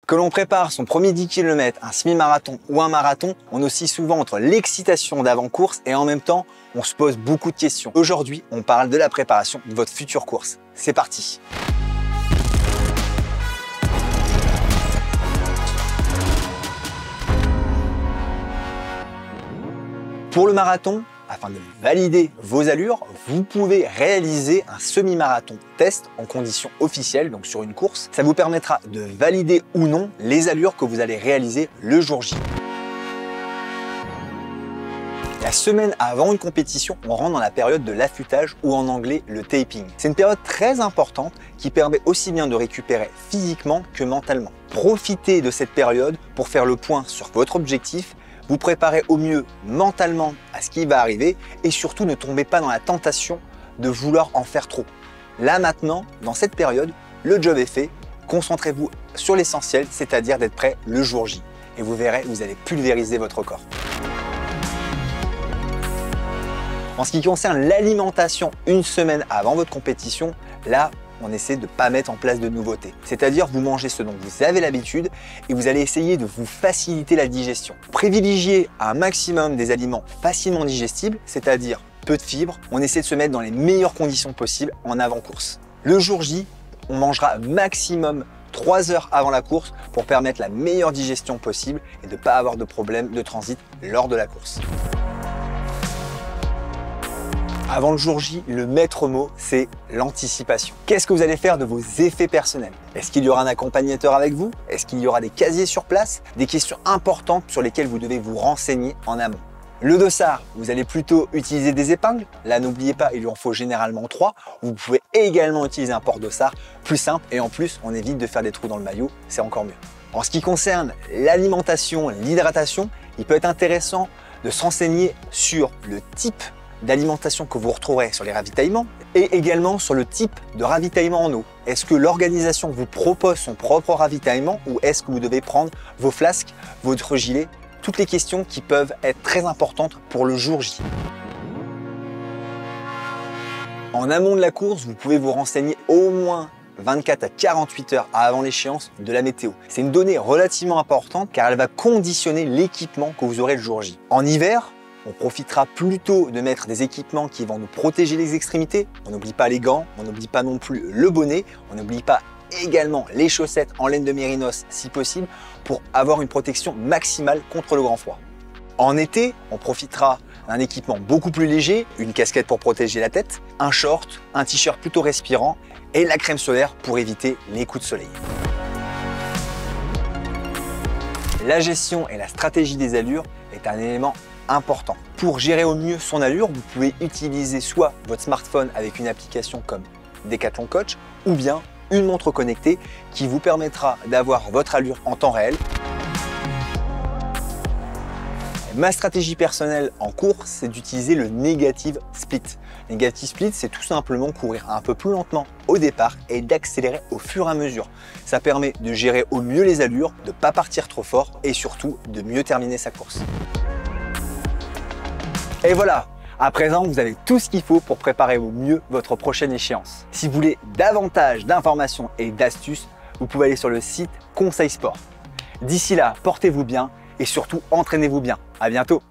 Que l'on prépare son premier 10 km, un semi-marathon ou un marathon, on oscille souvent entre l'excitation d'avant-course et en même temps, on se pose beaucoup de questions. Aujourd'hui, on parle de la préparation de votre future course. C'est parti! Pour le marathon, afin de valider vos allures, vous pouvez réaliser un semi-marathon test en conditions officielles, donc sur une course. Ça vous permettra de valider ou non les allures que vous allez réaliser le jour J. La semaine avant une compétition, on rentre dans la période de l'affûtage ou en anglais le taping. C'est une période très importante qui permet aussi bien de récupérer physiquement que mentalement. Profitez de cette période pour faire le point sur votre objectif, vous préparez au mieux mentalement à ce qui va arriver et surtout ne tombez pas dans la tentation de vouloir en faire trop. Là maintenant, dans cette période, le job est fait, concentrez-vous sur l'essentiel, c'est-à-dire d'être prêt le jour J. Et vous verrez, vous allez pulvériser votre corps. En ce qui concerne l'alimentation une semaine avant votre compétition, là, on essaie de ne pas mettre en place de nouveautés. C'est-à-dire vous mangez ce dont vous avez l'habitude et vous allez essayer de vous faciliter la digestion. Privilégiez un maximum des aliments facilement digestibles, c'est-à-dire peu de fibres. On essaie de se mettre dans les meilleures conditions possibles en avant-course. Le jour J, on mangera maximum 3 heures avant la course pour permettre la meilleure digestion possible et de ne pas avoir de problème de transit lors de la course. Avant le jour J, le maître mot, c'est l'anticipation. Qu'est-ce que vous allez faire de vos effets personnels? Est-ce qu'il y aura un accompagnateur avec vous? Est-ce qu'il y aura des casiers sur place? Des questions importantes sur lesquelles vous devez vous renseigner en amont. Le dossard, vous allez plutôt utiliser des épingles. Là, n'oubliez pas, il lui en faut généralement 3. Vous pouvez également utiliser un porte-dossard plus simple et en plus, on évite de faire des trous dans le maillot, c'est encore mieux. En ce qui concerne l'alimentation, l'hydratation, il peut être intéressant de s'enseigner sur le type d'alimentation que vous retrouverez sur les ravitaillements et également sur le type de ravitaillement en eau. Est-ce que l'organisation vous propose son propre ravitaillement ou est-ce que vous devez prendre vos flasques, votre gilet? Toutes les questions qui peuvent être très importantes pour le jour J. En amont de la course, vous pouvez vous renseigner au moins 24 à 48 heures avant l'échéance de la météo. C'est une donnée relativement importante car elle va conditionner l'équipement que vous aurez le jour J. En hiver, on profitera plutôt de mettre des équipements qui vont nous protéger les extrémités. On n'oublie pas les gants, on n'oublie pas non plus le bonnet, on n'oublie pas également les chaussettes en laine de mérinos si possible pour avoir une protection maximale contre le grand froid. En été, on profitera d'un équipement beaucoup plus léger, une casquette pour protéger la tête, un short, un t-shirt plutôt respirant et la crème solaire pour éviter les coups de soleil. La gestion et la stratégie des allures est un élément important. Pour gérer au mieux son allure, vous pouvez utiliser soit votre smartphone avec une application comme Decathlon Coach ou bien une montre connectée qui vous permettra d'avoir votre allure en temps réel. Ma stratégie personnelle en course, c'est d'utiliser le Negative Split. Negative Split, c'est tout simplement courir un peu plus lentement au départ et d'accélérer au fur et à mesure. Ça permet de gérer au mieux les allures, de ne pas partir trop fort et surtout de mieux terminer sa course. Et voilà, à présent, vous avez tout ce qu'il faut pour préparer au mieux votre prochaine échéance. Si vous voulez davantage d'informations et d'astuces, vous pouvez aller sur le site Conseil Sport. D'ici là, portez-vous bien et surtout entraînez-vous bien. À bientôt.